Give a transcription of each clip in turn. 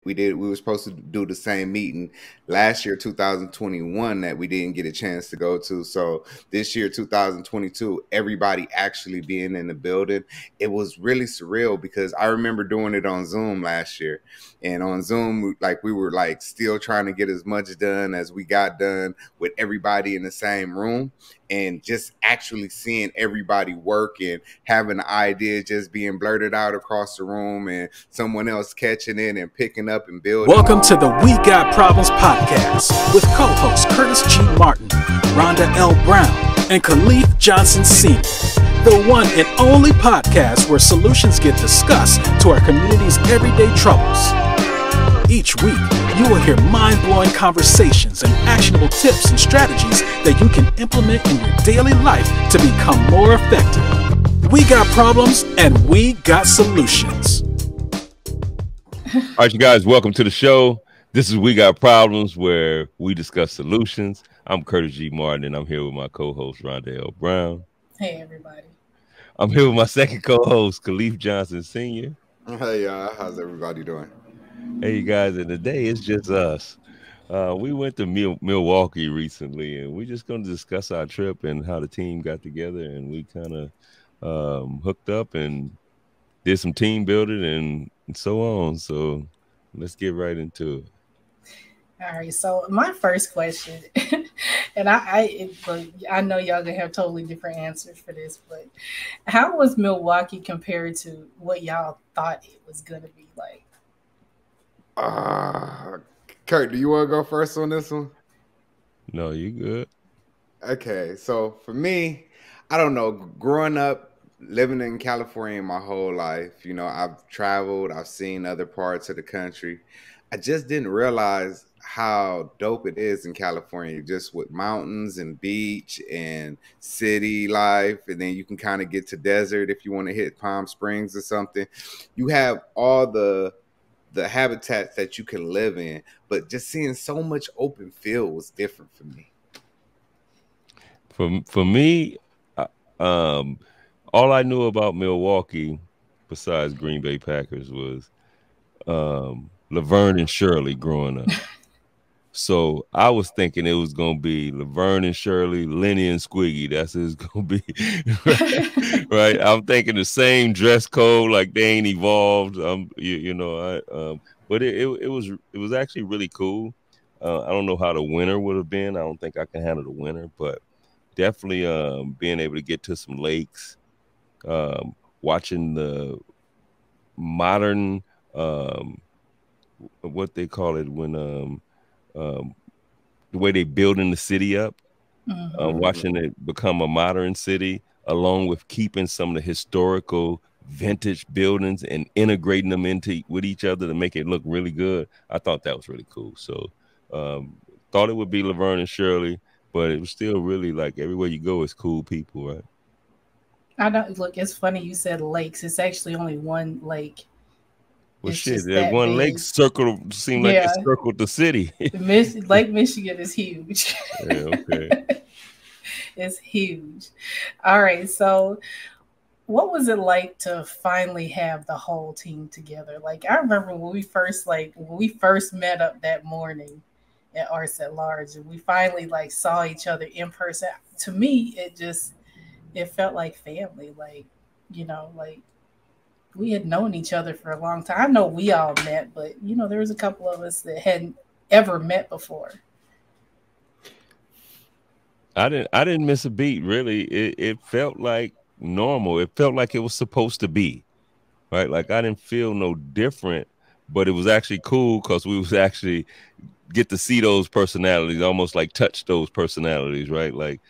We were supposed to do the same meeting last year, 2021, that we didn't get a chance to go to. So this year, 2022, everybody actually being in the building, it was really surreal because I remember doing it on Zoom last year. And on Zoom, like we were like still trying to get as much done as we got done with everybody in the same room, and just actually seeing everybody work and having an idea just being blurted out across the room and someone else catching it and picking up and building. Welcome to the We Got Problems podcast with co-hosts Curtis G. Martin, Rhonda L. Brown, and Caliph Johnson Sr., the one and only podcast where solutions get discussed to our community's everyday troubles. Each week, you will hear mind-blowing conversations and actionable tips and strategies that you can implement in your daily life to become more effective. We got problems and we got solutions. All right, you guys, welcome to the show. This is We Got Problems, where we discuss solutions. I'm Curtis G. Martin, and I'm here with my co-host, Rhonda L. Brown. Hey, everybody. I'm here with my second co-host, Caliph Johnson Sr. Hey, y'all. How's everybody doing? Hey, you guys, and today it's just us. We went to Milwaukee recently, and we're just going to discuss our trip and how the team got together, and we kind of hooked up and did some team building and so on. So let's get right into it. All right. So my first question, and I know y'all gonna have totally different answers for this, but how was Milwaukee compared to what y'all thought it was gonna be like? Kurt, do you want to go first on this one? No, you good. Okay, so for me, I don't know, growing up, living in California my whole life, you know, I've traveled, I've seen other parts of the country. I just didn't realize how dope it is in California, just with mountains and beach and city life. And then you can kind of get to desert if you want to hit Palm Springs or something. You have all the habitats that you can live in, but just seeing so much open field was different for me. For me, all I knew about Milwaukee, besides Green Bay Packers, was Laverne and Shirley growing up. So I was thinking it was gonna be Laverne and Shirley, Lenny and Squiggy. That's what it's gonna be, right? I'm thinking the same dress code, like they ain't evolved. But it was actually really cool. I don't know how the winter would have been. I don't think I can handle the winter, but definitely being able to get to some lakes, watching the modern what they call it when the way they building the city up, watching it become a modern city, along with keeping some of the historical vintage buildings and integrating them with each other to make it look really good. I thought that was really cool. So thought it would be Laverne and Shirley, but it was still really like everywhere you go is cool people, right? I don't look. It's funny you said lakes. It's actually only one lake. Well, shit, that one big lake seemed like it circled the city. Lake Michigan is huge. Yeah, okay. It's huge. All right, so what was it like to finally have the whole team together? Like, I remember when we first met up that morning at Arts at Large, and we finally saw each other in person. To me, it felt like family. We had known each other for a long time. I know we all met, but there was a couple of us that hadn't ever met before. I didn't miss a beat, really. It felt like normal. It felt like it was supposed to be, right? Like I didn't feel no different, but it was actually cool because we was actually get to see those personalities, almost like touch those personalities, right? Like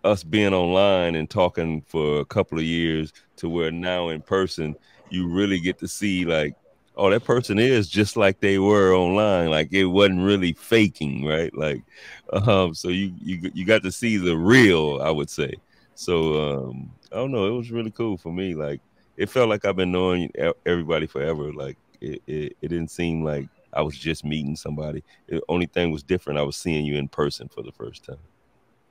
us being online and talking for a couple of years to where now in person, you really get to see like, oh, that person is just like they were online. Like it wasn't really faking, right? Like, so you got to see the real, I would say. So, I don't know. It was really cool for me. Like it felt like I've been knowing everybody forever. Like it didn't seem like I was just meeting somebody. The only thing was different. I was seeing you in person for the first time.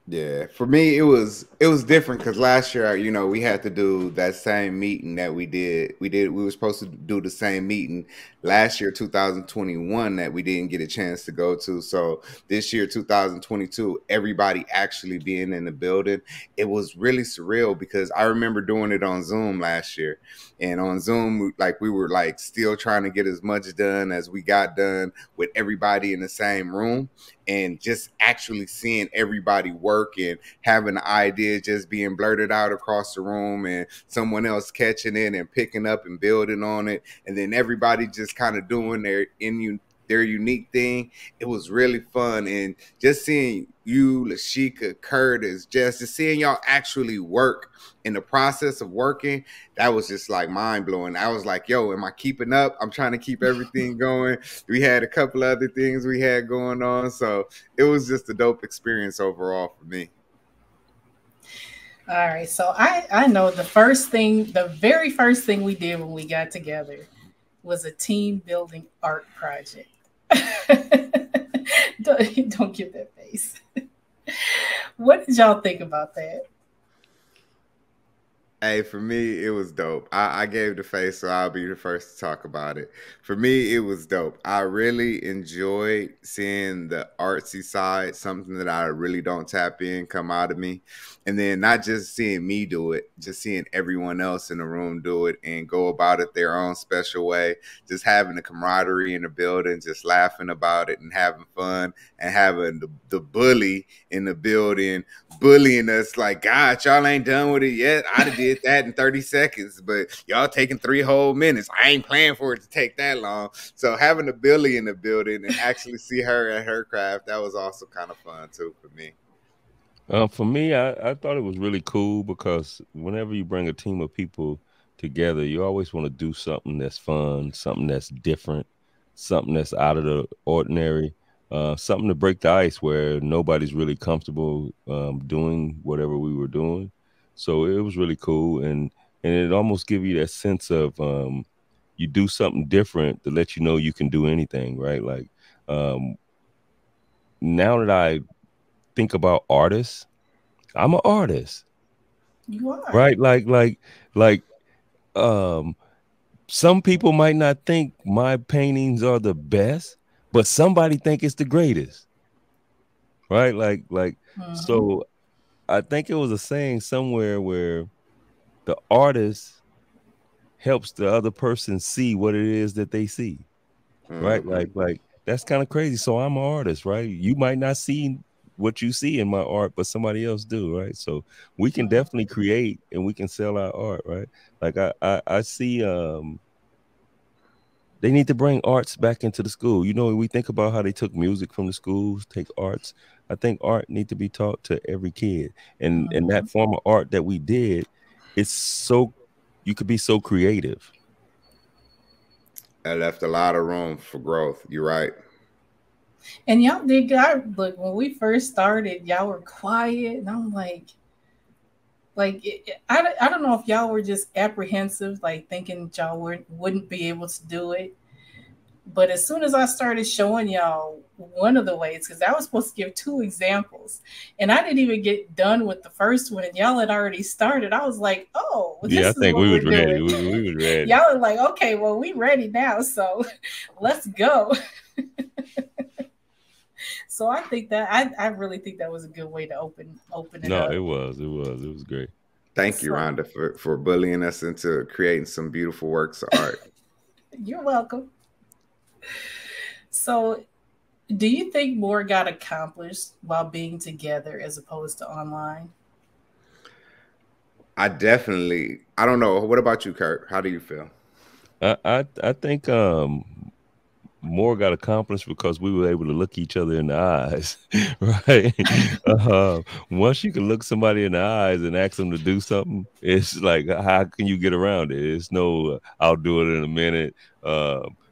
Yeah, for me it was different because last year, we had to do that same meeting that we did. We were supposed to do the same meeting last year, 2021, that we didn't get a chance to go to. So this year, 2022, everybody actually being in the building, it was really surreal because I remember doing it on Zoom last year, and on Zoom, like we were like still trying to get as much done as we got done with everybody in the same room, and just actually seeing everybody work and having an idea just being blurted out across the room and someone else catching it and picking up and building on it, and then everybody just kind of doing their unique thing. It was really fun, and just seeing you, Lashika, Curtis, just seeing y'all actually work in the process of working, that was just like mind blowing. I was like, yo, am I keeping up? I'm trying to keep everything going. We had a couple other things we had going on, so it was just a dope experience overall for me. All right. So I know the very first thing we did when we got together was a team building art project. Don't give that face. What did y'all think about that? Hey, for me, it was dope. I gave the face, so I'll be the first to talk about it. For me, it was dope. I really enjoyed seeing the artsy side, something that I really don't tap in, come out of me. And then not just seeing me do it, just seeing everyone else in the room do it and go about it their own special way. Just having the camaraderie in the building, just laughing about it and having fun, and having the bully in the building bullying us like, God, y'all ain't done with it yet. I'd have did that in 30 seconds, but y'all taking 3 whole minutes. I ain't planning for it to take that long. So having a Billy in the building and actually see her at her craft, that was also kind of fun too for me. For me, I thought it was really cool because whenever you bring a team of people together, you always want to do something that's fun, something that's different, something that's out of the ordinary, something to break the ice where nobody's really comfortable doing whatever we were doing. So it was really cool, and it almost give you that sense of you do something different to let you know you can do anything, right? Like um, now that I think about artists, I'm an artist, You are. right? Like um some people might not think my paintings are the best, but somebody think it's the greatest, right? Mhm. So I think it was a saying somewhere where the artist helps the other person see what it is that they see, right? Mm-hmm. Like that's kind of crazy. So I'm an artist, right? You might not see what you see in my art, but somebody else do, right? So we can definitely create and we can sell our art, right? Like I see they need to bring arts back into the school. You know, we think about how they took music from the schools, take arts. I think art need to be taught to every kid. And that Mhm. form of art that we did, it's so you could be so creative. That left a lot of room for growth. You're right. And y'all did God look when we first started, y'all were quiet, and I'm I don't know if y'all were just apprehensive, like thinking y'all wouldn't be able to do it. But as soon as I started showing y'all one of the ways, because I was supposed to give 2 examples, and I didn't even get done with the first one, and y'all had already started, I was like, oh, Yeah, I this is think what we was we're ready. doing. We was ready. Y'all are like, okay, well, we ready now, so let's go. So I think that I really think that was a good way to open it No, up. it was great. Thank you, So Rhonda, for bullying us into creating some beautiful works of art. you're welcome. So do you think more got accomplished while being together as opposed to online? I don't know. What about you, Kurt? How do you feel? I think more got accomplished because we were able to look each other in the eyes, right? Once you can look somebody in the eyes and ask them to do something, it's like, how can you get around it? It's no, I'll do it in a minute.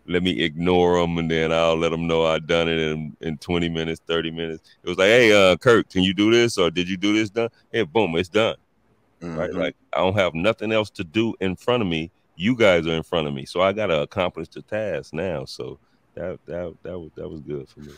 Let me ignore them and then I'll let them know I've done it in 20 minutes, 30 minutes. It was like, hey, Kurt, can you do this? Or did you do this done? Hey, boom, it's done, right? Mm-hmm. Like I don't have nothing else to do in front of me. You guys are in front of me. So I got to accomplish the task now. So that was good for me.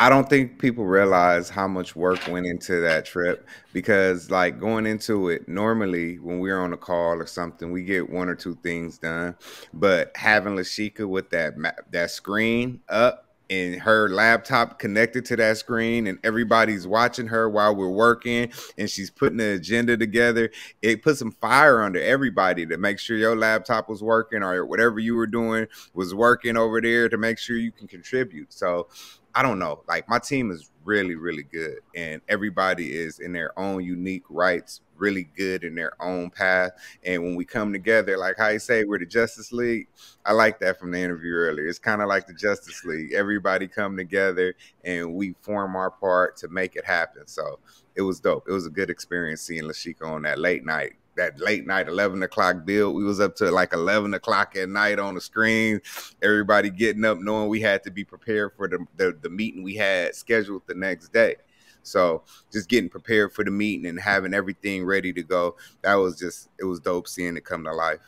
I don't think people realize how much work went into that trip because, like, going into it, normally when we're on a call or something, we get one or two things done. But having Lashika with that screen up and her laptop connected to that screen, and everybody's watching her while we're working, and she's putting the agenda together, it put some fire under everybody to make sure your laptop was working or whatever you were doing was working over there to make sure you can contribute. So I don't know. Like, my team is really, really good, and everybody is in their own unique rights, really good in their own path. And when we come together, like how you say, we're the Justice League. I like that from the interview earlier. It's kind of like the Justice League. Everybody come together and we form our part to make it happen. So it was dope. It was a good experience seeing Lashika on that late night. That late night 11 o'clock build. We was up to like 11 o'clock at night on the screen. Everybody getting up knowing we had to be prepared for the meeting we had scheduled the next day. So just getting prepared for the meeting and having everything ready to go. That was just, it was dope seeing it come to life.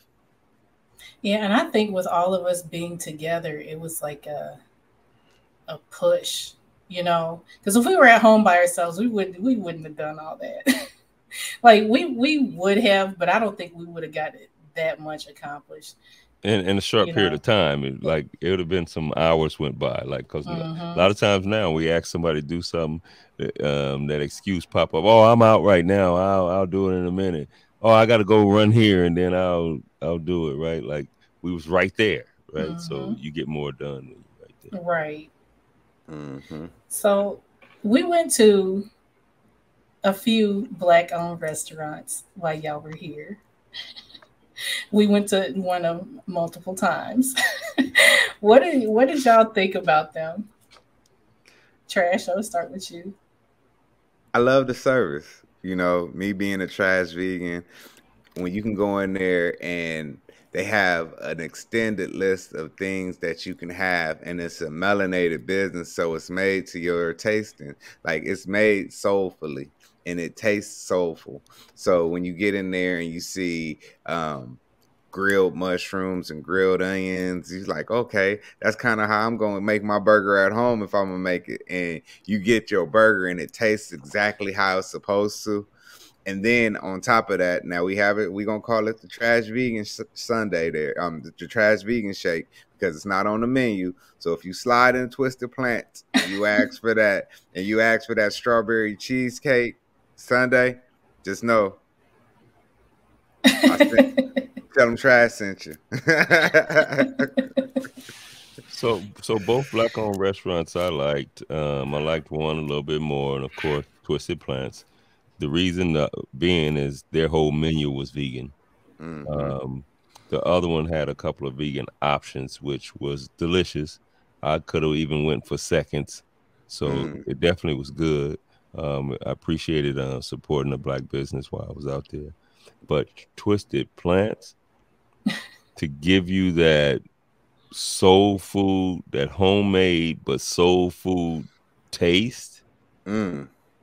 Yeah, and I think with all of us being together, it was like a push, you know, because if we were at home by ourselves, we wouldn't have done all that. Like we would have, but I don't think we would have got it that much accomplished in a short period of time. It would have been some hours went by, like, because a lot of times now we ask somebody to do something, that excuse pop up. Oh, I'm out right now. I'll do it in a minute. Oh, I got to go run here and then I'll do it. Right, like we was right there. Right, so you get more done when you're right there. Right. Mm-hmm. So we went to a few Black-owned restaurants while y'all were here. We went to one of them multiple times. What did y'all think about them? Trash, I'll start with you. I love the service. You know, me being a trash vegan, when you can go in there and they have an extended list of things that you can have, and it's a melanated business, so it's made to your tasting. Like, it's made soulfully and it tastes soulful. So when you get in there and you see grilled mushrooms and grilled onions, you're like, okay, that's kind of how I'm going to make my burger at home if I'm going to make it. And you get your burger and it tastes exactly how it's supposed to. And then on top of that, now we have it. We're gonna call it the Trash Vegan Sunday. There, the Trash Vegan Shake, because it's not on the menu. So if you slide in Twisted Plants and you ask for that, and you ask for that strawberry cheesecake sundae, just know, tell them Trash sent you. So both Black-owned restaurants I liked. I liked one a little bit more, and of course Twisted Plants. The reason being is their whole menu was vegan. The other one had a couple of vegan options, which was delicious. I could have even went for seconds. So it definitely was good. I appreciated supporting the Black business while I was out there. But Twisted Plants, to give you that soul food, that homemade but soul food taste,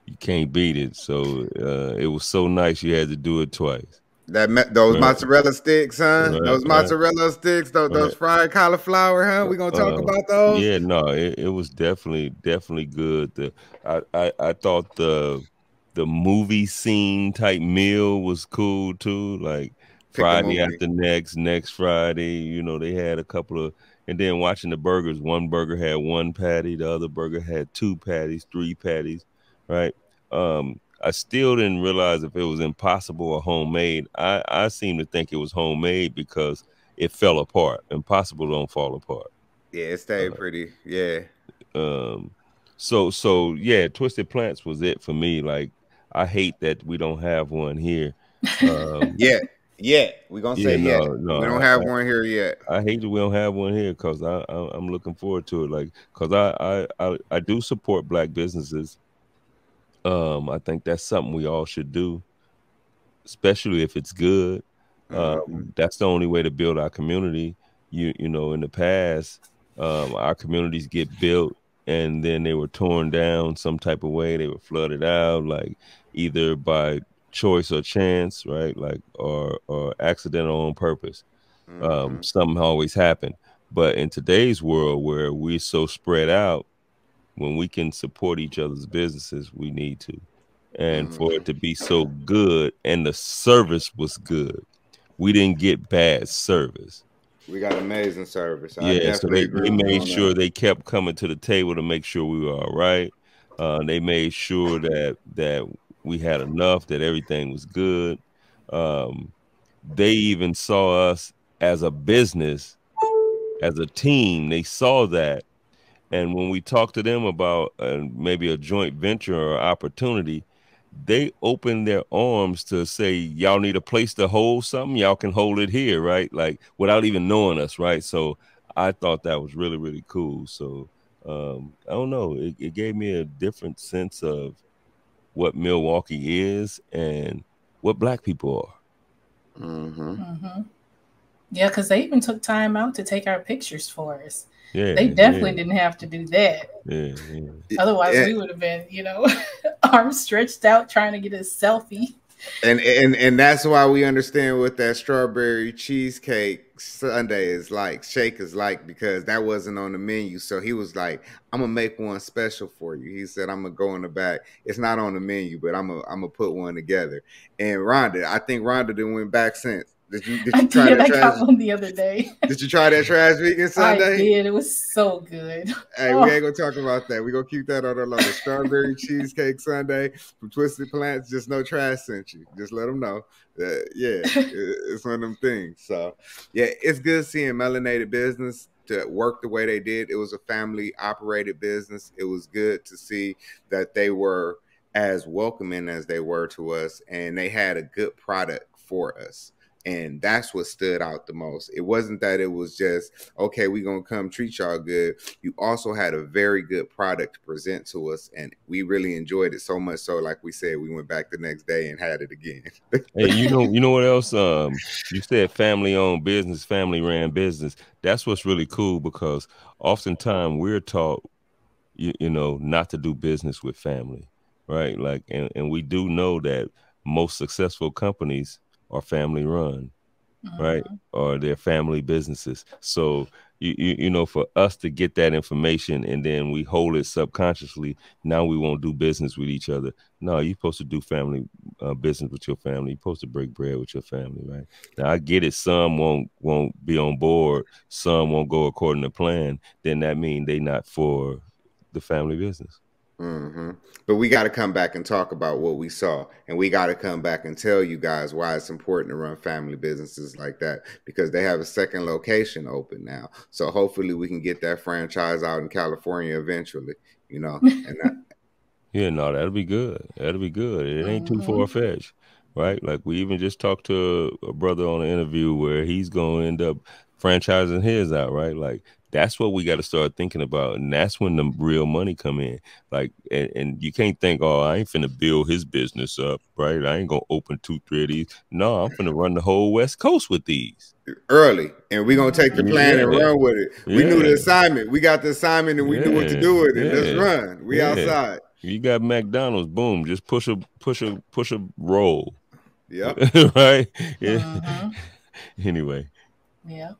you can't beat it. So it was so nice you had to do it twice. Those mozzarella sticks, huh? Those mozzarella sticks, those fried cauliflower, huh? We gonna talk about those? Yeah, no, it was definitely good. I thought the movie scene type meal was cool too. Like Friday after next Friday, you know, they had a couple of, and then watching the burgers, one burger had one patty, the other burger had two patties, three patties, right? I still didn't realize if it was Impossible or homemade. I seem to think it was homemade because it fell apart. Impossible don't fall apart. Yeah, it stayed pretty. Yeah. So yeah, Twisted Plants was it for me. Like, I hate that we don't have one here. Yeah. We're gonna say no, we don't have one here yet. I hate that we don't have one here because I'm looking forward to it. Like, because I do support Black businesses. I think that's something we all should do, especially if it's good. That's the only way to build our community. You know, in the past, our communities get built and then they were torn down some type of way. They were flooded out, like either by choice or chance, right? Like, or accidental on purpose. Something always happened. But in today's world where we're so spread out, when we can support each other's businesses, we need to. And for it to be so good, and the service was good, we didn't get bad service. We got amazing service. I Yeah, so definitely they agree with you made on sure that. they kept coming to the table to make sure we were all right. They made sure that we had enough, that everything was good. They even saw us as a business, as a team. They saw that. And when we talked to them about maybe a joint venture or opportunity, they opened their arms to say, y'all need a place to hold something. Y'all can hold it here, right? Like without even knowing us, right? So I thought that was really, really cool. So I don't know. It gave me a different sense of what Milwaukee is and what Black people are. Yeah, because they even took time out to take our pictures for us. Yeah, They definitely didn't have to do that. Yeah. Otherwise, we would have been, arms stretched out trying to get a selfie. And that's why we understand what that strawberry cheesecake sundae is like, shake is like, because that wasn't on the menu. So he was like, "I'm gonna make one special for you." He said, "I'm gonna go in the back. It's not on the menu, but I'm gonna put one together." And Rhonda, I think Rhonda didn't went back since. Did you try that I trash? got one the other day. Did you try that trash vegan sundae? I did. It was so good. Hey, we ain't gonna talk about that. We're gonna keep that on our low. The strawberry cheesecake sundae from Twisted Plants. Just no trash sent you. Just let them know that, it's one of them things. So yeah, it's good seeing melanated business to work the way they did. It was a family operated business. It was good to see that they were as welcoming as they were to us, and they had a good product for us. And that's what stood out the most. It wasn't that it was just, okay, we're going to come treat y'all good. You also had a very good product to present to us. And we really enjoyed it so much so, like we said, we went back the next day and had it again. Hey, you know what else? You said family-owned business, family-ran business. That's what's really cool, because oftentimes we're taught, not to do business with family, right? Like, and we do know that most successful companies are family run, right? Or they're family businesses. So for us to get that information and then we hold it subconsciously, now we won't do business with each other. No, you're supposed to do family business with your family. You're supposed to break bread with your family, right? Now I get it. Some won't be on board. Some won't go according to plan. Then that means they not for the family business. But we got to come back and talk about what we saw, and we got to come back and tell you guys why it's important to run family businesses like that, because they have a second location open now. So hopefully we can get that franchise out in California eventually, and Yeah, no, that'll be good. That'll be good. It ain't too far-fetched, right? Like we even just talked to a brother on an interview where he's going to end up franchising his out, right? Like that's what we got to start thinking about. And that's when the real money come in. Like, and you can't think, oh, I ain't finna build his business up, right? I ain't going to open 2, 3 of these. No, I'm finna run the whole West Coast with these. Early, and we're going to take the plan and run with it. We knew the assignment. We got the assignment and we knew what to do with it. Let's run. We outside. You got McDonald's, boom, just push a roll. Yep. Right? Yeah. Anyway. Yeah.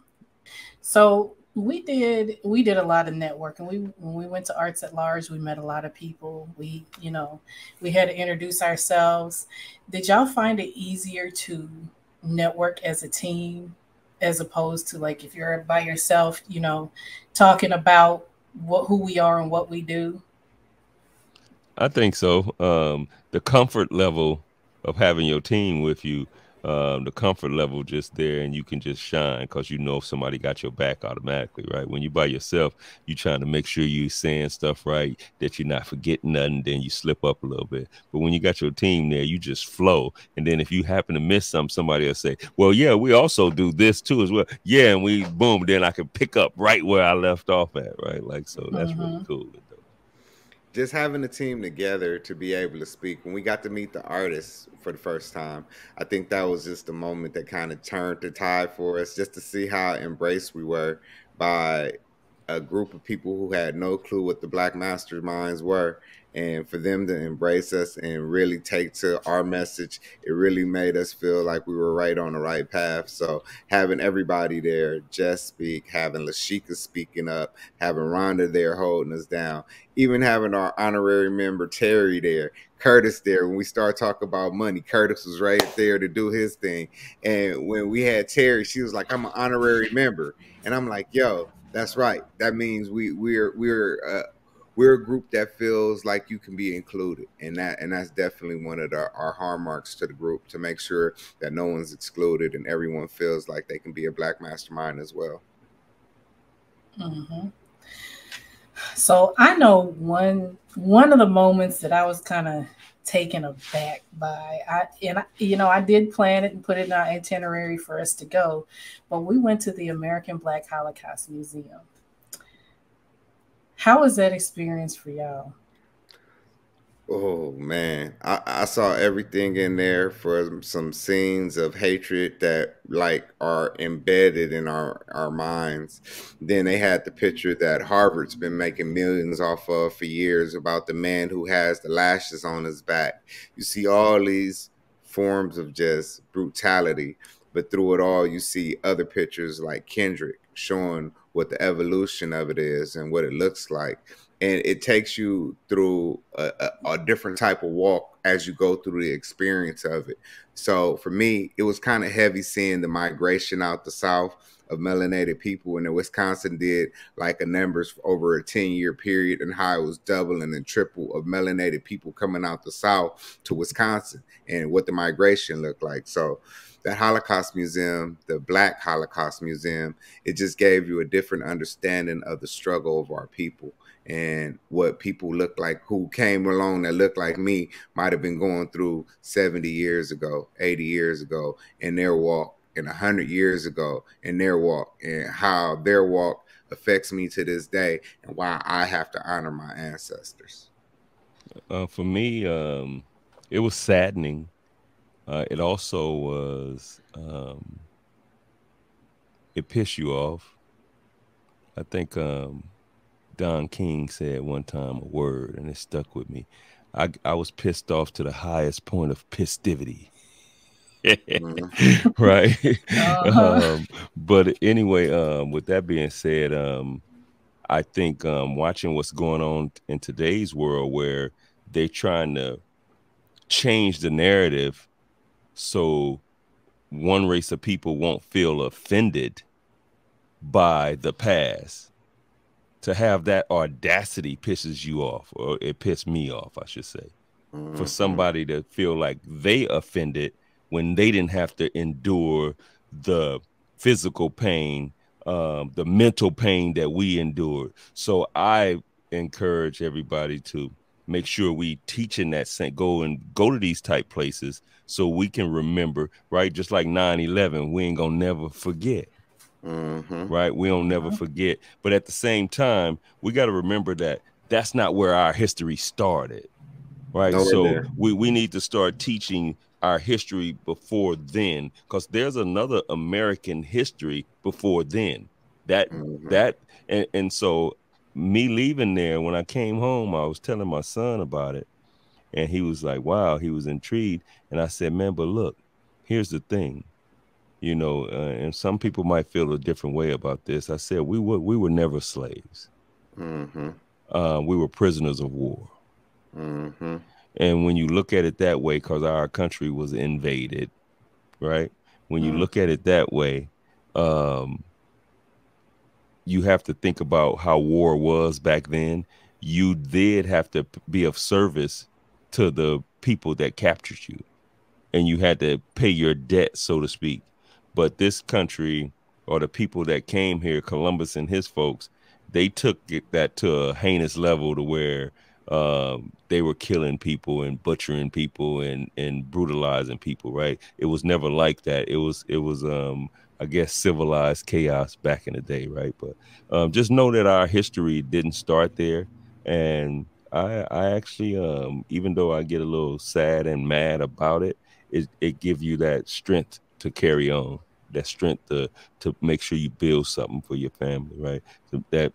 So we did a lot of networking. When we went to Arts at Large, we met a lot of people. We had to introduce ourselves. Did y'all find it easier to network as a team as opposed to like if you're by yourself, talking about who we are and what we do? I think so. The comfort level of having your team with you, the comfort level just there, and you can just shine because if somebody got your back automatically, right? When you by yourself, you trying to make sure you saying stuff right, that you're not forgetting nothing, then you slip up a little bit. But when you got your team there, you just flow. And then if you happen to miss something, somebody will say, well, yeah, we also do this too as well. Yeah, and we, boom, then I can pick up right where I left off at, right? Like, so that's really cool. Just having a team together to be able to speak. When we got to meet the artists for the first time, I think that was just the moment that kind of turned the tide for us, just to see how embraced we were by a group of people who had no clue what the Black Masterminds were. And for them to embrace us and really take to our message, it really made us feel like we were right on the right path. So having everybody there, Jess speak, having Lashika speaking up, having Rhonda there holding us down, even having our honorary member Terry there, Curtis there. When we start talking about money, Curtis was right there to do his thing. And when we had Terry, she was like, "I'm an honorary member," and I'm like, "Yo, that's right. That means we're a group that feels like you can be included," and that's definitely one of our hallmarks to the group, to make sure that no one's excluded and everyone feels like they can be a Black mastermind as well. Mm-hmm. So I know one of the moments that I was kind of taken aback by. I did plan it and put it in our itinerary for us to go, but we went to the American Black Holocaust Museum. How was that experience for y'all? Oh man, I saw everything in there for some scenes of hatred that like are embedded in our minds. Then they had the picture that Harvard's been making millions off of for years about the man who has the lashes on his back. You see all these forms of just brutality, but through it all, you see other pictures like Kendrick showing what the evolution of it is and what it looks like, and it takes you through a different type of walk as you go through the experience of it. So for me, it was kind of heavy seeing the migration out the South of melanated people, and then Wisconsin did like a numbers over a 10-year period, and how it was double and then triple of melanated people coming out the South to Wisconsin and what the migration looked like. So that Holocaust Museum, the Black Holocaust Museum, it just gave you a different understanding of the struggle of our people and what people look like who came along that looked like me might have been going through 70 years ago, 80 years ago in their walk, and 100 years ago in their walk, and how their walk affects me to this day and why I have to honor my ancestors. For me, it was saddening. It also was, it pissed you off. I think Don King said one time a word, and it stuck with me. I was pissed off to the highest point of pistivity. Right. Uh-huh. But anyway, with that being said, I think watching what's going on in today's world, where they're trying to change the narrative so one race of people won't feel offended by the past. To have that audacity pisses you off, or it pissed me off, I should say. For somebody to feel like they offended when they didn't have to endure the physical pain, the mental pain that we endured. So I encourage everybody to make sure we teaching that, go to these type places so we can remember, right? Just like 9/11, we ain't gonna never forget. Right, we don't never forget, but at the same time, we got to remember that that's not where our history started, right? Nowhere So near. we need to start teaching our history before then, because there's another American history before then. And so me leaving there, when I came home, I was telling my son about it, and he was like, wow, he was intrigued. And I said, man, but look, here's the thing. And some people might feel a different way about this. I said we were never slaves. We were prisoners of war. And when you look at it that way, because our country was invaded, right? When you look at it that way, you have to think about how war was back then. You did have to be of service to the people that captured you, and you had to pay your debt, so to speak. But this country, or the people that came here, Columbus and his folks, they took that to a heinous level, to where they were killing people and butchering people and brutalizing people, right? It was never like that. It was I guess civilized chaos back in the day, right? But just know that our history didn't start there. And I actually, even though I get a little sad and mad about it, it gives you that strength to carry on. that strength to make sure you build something for your family, right? So that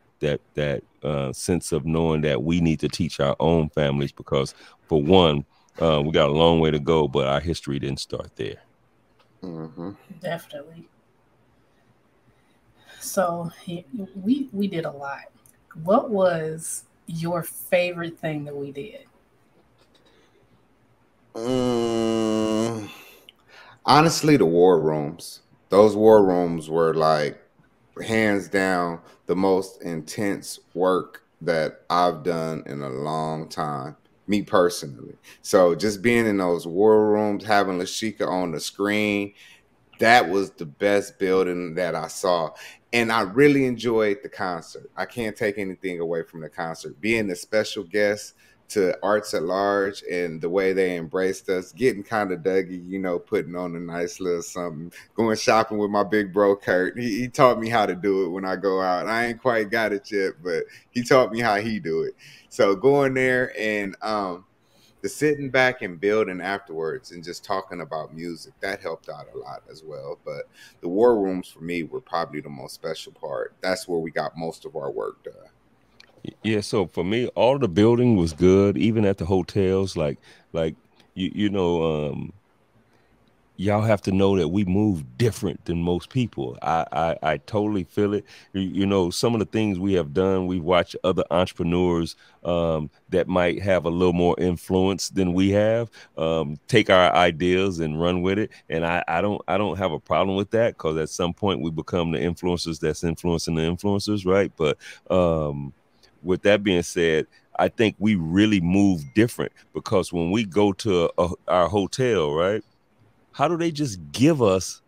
sense of knowing that we need to teach our own families, because for one, we got a long way to go, but our history didn't start there. Mm-hmm. Definitely. So we did a lot. What was your favorite thing that we did? Honestly, the war rooms. Those war rooms were like hands down the most intense work that I've done in a long time, me personally. So just being in those war rooms, having Lashika on the screen, that was the best building that I saw. And I really enjoyed the concert. I can't take anything away from the concert. Being a special guest to Arts at Large and the way they embraced us, getting kind of Dougie, you know, putting on a nice little something, going shopping with my big bro Kurt. He taught me how to do it when I go out. I ain't quite got it yet, but he taught me how he do it. So going there and the sitting back and building afterwards and just talking about music, that helped out a lot as well. But the war rooms for me were probably the most special part. That's where we got most of our work done. Yeah, so for me, all the building was good, even at the hotels. Like you know, y'all have to know that we move different than most people. I totally feel it. You know, some of the things we have done, we've watched other entrepreneurs that might have a little more influence than we have take our ideas and run with it. And I don't have a problem with that, because at some point we become the influencers that's influencing the influencers, right? But with that being said, I think we really move different, because when we go to our hotel, right? How do they just give us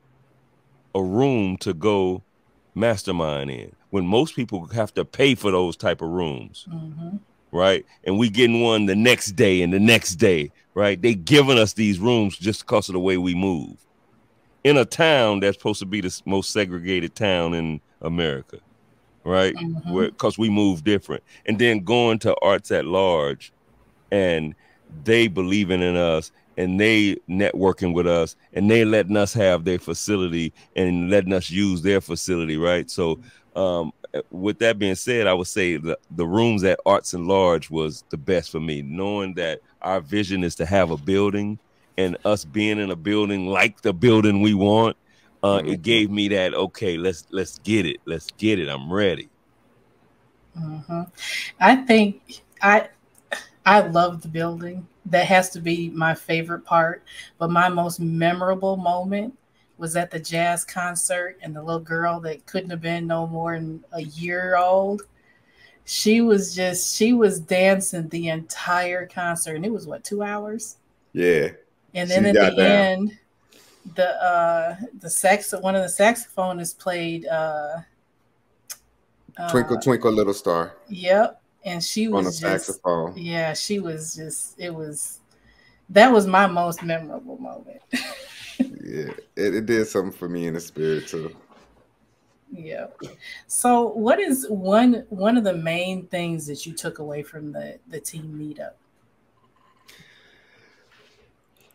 a room to go mastermind in when most people have to pay for those type of rooms? Mm-hmm. Right? And we getting one the next day and the next day, right? They giving us these rooms just because of the way we move in a town that's supposed to be the most segregated town in America, right? Mm-hmm. Because we move different. And then going to Arts at Large, and they believing in us, and they networking with us, and they letting us have their facility and letting us use their facility, right? So with that being said, I would say the rooms at Arts and Large was the best for me, knowing that our vision is to have a building, and us being in a building like the building we want. It gave me that, okay, let's get it. Let's get it. I'm ready. Mm-hmm. I think I love the building. That has to be my favorite part. But my most memorable moment was at the jazz concert, and the little girl that couldn't have been no more than a year old. She was dancing the entire concert, and it was what, 2 hours? Yeah. And then at the end, one of the saxophonists played Twinkle Twinkle Little Star. Yep. And she was on a saxophone. Yeah, she was that was my most memorable moment. Yeah, it did something for me in the spirit too. Yeah. So what is one of the main things that you took away from the team meetup?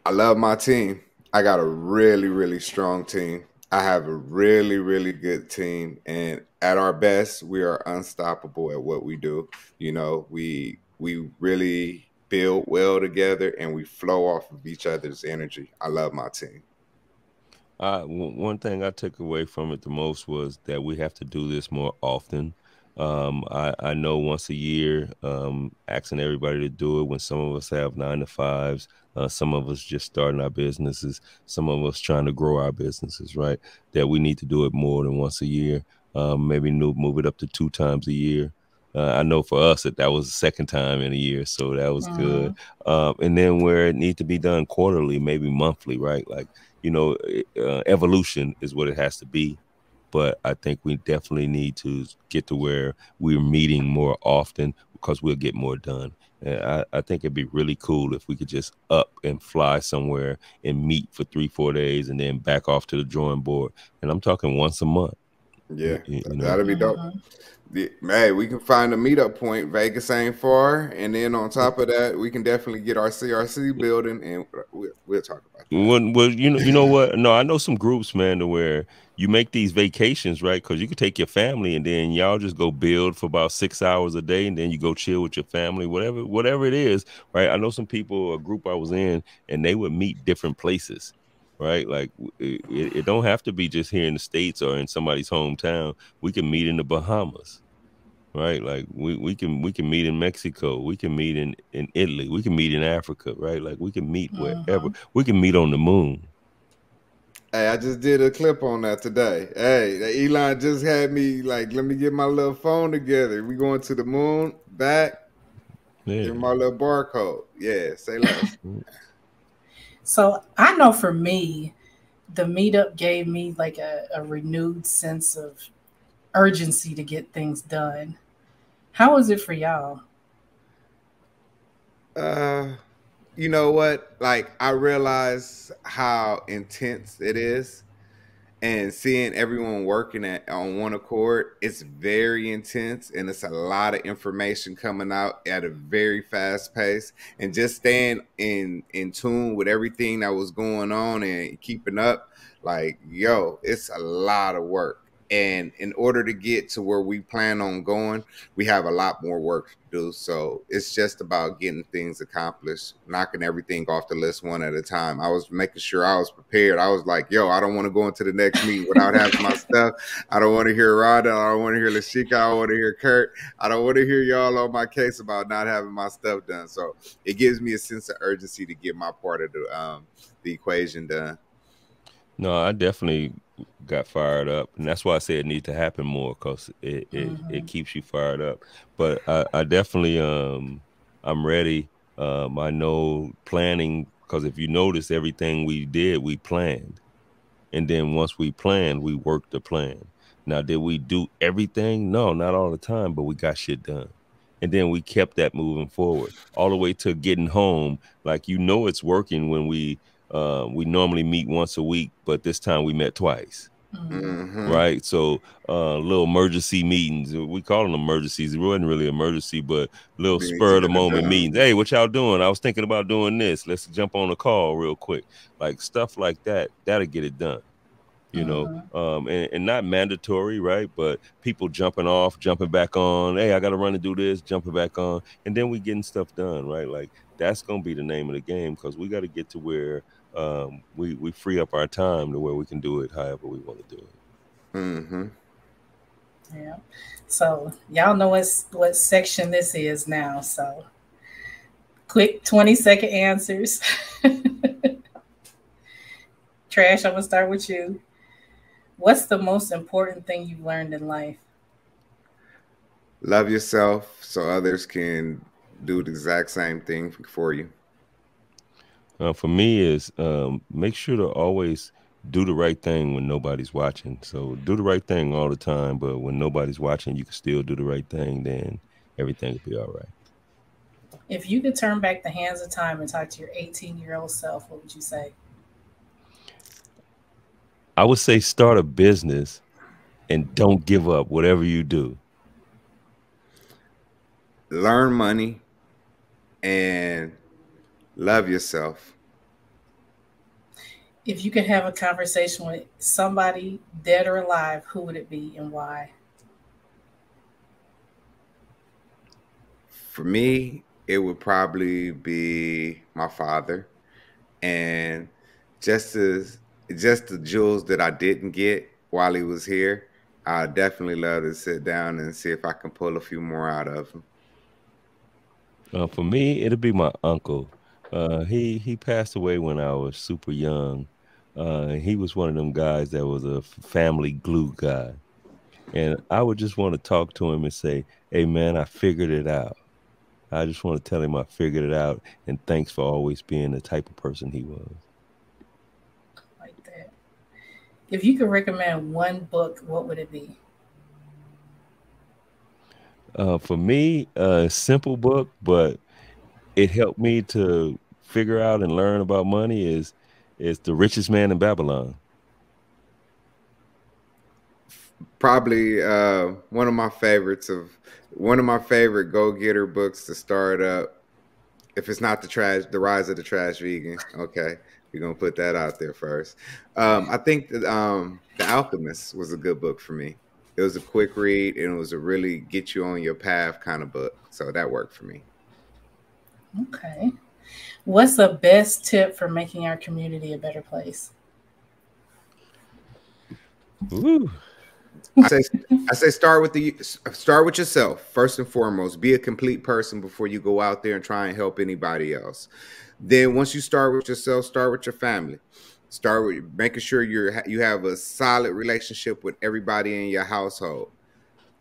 I love my team. I got a really, really strong team. I have a really, really good team. And at our best, we are unstoppable at what we do. You know, we really build well together, and we flow off of each other's energy. I love my team. One thing I took away from it the most was that we have to do this more often. I know once a year, asking everybody to do it when some of us have 9 to 5s, some of us just starting our businesses, some of us trying to grow our businesses, right? That we need to do it more than once a year. Maybe move it up to 2 times a year. I know for us that was the second time in a year, so that was good. And then where it needs to be done quarterly, maybe monthly, right? Like, you know, evolution is what it has to be. But I think we definitely need to get to where we're meeting more often, because we'll get more done. And I think it'd be really cool if we could just up and fly somewhere and meet for 3-4 days and then back off to the drawing board. And I'm talking once a month. Yeah, You know. that'll be dope. Hey, we can find a meetup point. Vegas ain't far, and then on top of that, we can definitely get our CRC building, and we'll talk about that. Well, you know what? No, I know some groups, man, to where you make these vacations, right? Because you could take your family and then y'all just go build for about 6 hours a day, and then you go chill with your family, whatever it is, right? I know some people, a group I was in, and they would meet different places, right? Like it don't have to be just here in the States or in somebody's hometown. We can meet in the Bahamas. Right, like we can meet in Mexico, we can meet in Italy, we can meet in Africa, right? Like we can meet wherever, we can meet on the moon. Hey, I just did a clip on that today. Hey, Elon just had me like, let me get my little phone together. We going to the moon, back, give my little barcode. Yeah, say less. So I know for me, the meetup gave me like a renewed sense of urgency to get things done. How was it for y'all? You know what? Like I realize how intense it is, and seeing everyone working on one accord, it's very intense, and it's a lot of information coming out at a very fast pace, and just staying in tune with everything that was going on and keeping up, like, yo, it's a lot of work. And in order to get to where we plan on going, we have a lot more work to do. So it's just about getting things accomplished, knocking everything off the list one at a time. I was making sure I was prepared. I was like, yo, I don't want to go into the next meeting without having my stuff. I don't want to hear Rhonda. I don't want to hear B.L.A.C.K. I don't want to hear Kurt. I don't want to hear y'all on my case about not having my stuff done. So it gives me a sense of urgency to get my part of the equation done. No, I definitely got fired up, and that's why I say it needs to happen more, because it keeps you fired up. But I definitely I'm ready. I know planning, because if you notice, everything we did, we planned, and then once we planned, we worked the plan. Now, did we do everything? No, not all the time, but we got shit done. And then we kept that moving forward all the way to getting home. Like, it's working when we normally meet once a week, but this time we met twice. Right. So little emergency meetings. We call them emergencies. It wasn't really emergency, but little spur of the moment meetings. Hey, what y'all doing? I was thinking about doing this. Let's jump on a call real quick. Like stuff like that. That'll get it done. And not mandatory, right? But people jumping off, jumping back on. Hey, I got to run and do this, jumping back on. And then we getting stuff done, right? Like that's going to be the name of the game, because we got to get to where we free up our time to where we can do it however we want to do it. Yeah. So y'all know what section this is now. So quick 20-second answers. Trash, I'm going to start with you. What's the most important thing you've learned in life? Love yourself so others can do the exact same thing for you. For me is make sure to always do the right thing when nobody's watching. So do the right thing all the time, but when nobody's watching, you can still do the right thing, then everything will be all right. If you could turn back the hands of time and talk to your 18-year-old self, what would you say? I would say start a business and don't give up, whatever you do. Learn money and love yourself. If you could have a conversation with somebody dead or alive, who would it be and why? For me, it would probably be my father. And just the jewels that I didn't get while he was here, I definitely love to sit down and see if I can pull a few more out of him. For me, it'll be my uncle. He passed away when I was super young. He was one of them guys that was a family glue guy. And I would just want to talk to him and say, hey, man, I figured it out. I just want to tell him I figured it out, and thanks for always being the type of person he was. Like that. If you could recommend one book, what would it be? For me, a simple book, but it helped me to figure out and learn about money is The Richest Man in Babylon. Probably one of my favorite go-getter books to start up. If it's not the rise of the trash vegan, okay, we're gonna put that out there first. I think that The Alchemist was a good book for me. It was a quick read and it was a really get you on your path kind of book, so that worked for me. Okay. What's the best tip for making our community a better place? Ooh. I say start with yourself first and foremost. Be a complete person before you go out there and try and help anybody else. Then once you start with yourself, start with your family. Start with making sure you have a solid relationship with everybody in your household.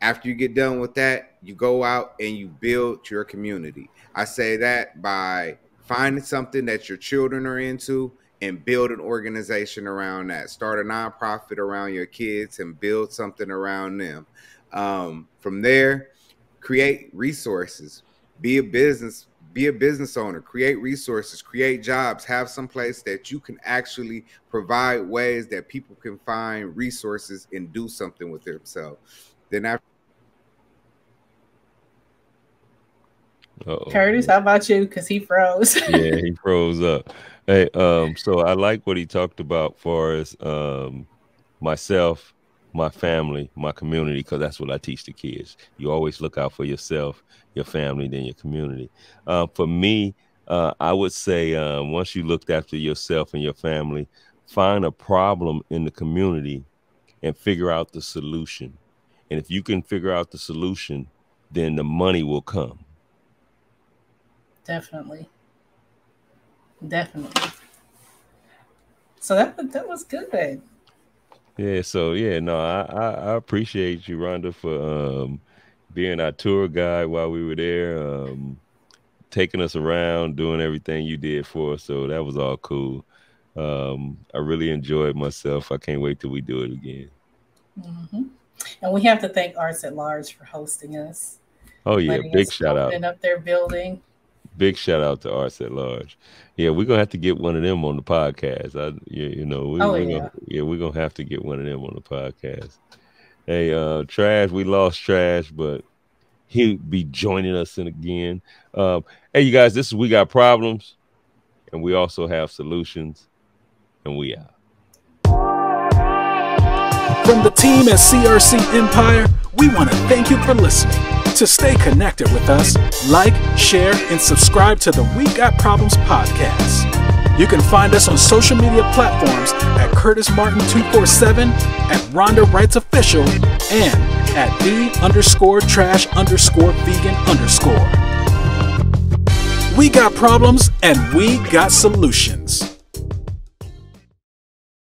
After you get done with that, you go out and you build your community. I say that by finding something that your children are into and build an organization around that. Start a nonprofit around your kids and build something around them. From there, create resources. Be a business owner. Create resources. Create jobs. Have some place that you can actually provide ways that people can find resources and do something with themselves. Then after. Uh-oh. Curtis, how about you? Because he froze. Yeah, he froze up. Hey, so I like what he talked about for as myself, my family, my community, because that's what I teach the kids. You always look out for yourself, your family, then your community. For me, I would say once you looked after yourself and your family, find a problem in the community and figure out the solution. And if you can figure out the solution, then the money will come. Definitely. So that was good. Yeah. So yeah, no, I appreciate you, Rhonda, for being our tour guide while we were there, taking us around, doing everything you did for us. So that was all cool. I really enjoyed myself. I can't wait till we do it again. Mm-hmm. And we have to thank Arts at Large for hosting us. Oh yeah, big shout out. Opening up their building. Big shout out to Arts at Large. Yeah, we're gonna have to get one of them on the podcast. We're gonna have to get one of them on the podcast. Hey, Trash, we lost Trash, but he'll be joining us in again. Hey, you guys, this is We Got Problems, and we also have solutions, and we out. From the team at CRC Empire, we want to thank you for listening. To stay connected with us, like, share, and subscribe to the We Got Problems podcast. You can find us on social media platforms at Curtis Martin 247, at Rhonda Wrights Official, and at the_trash_vegan_. We got problems and we got solutions.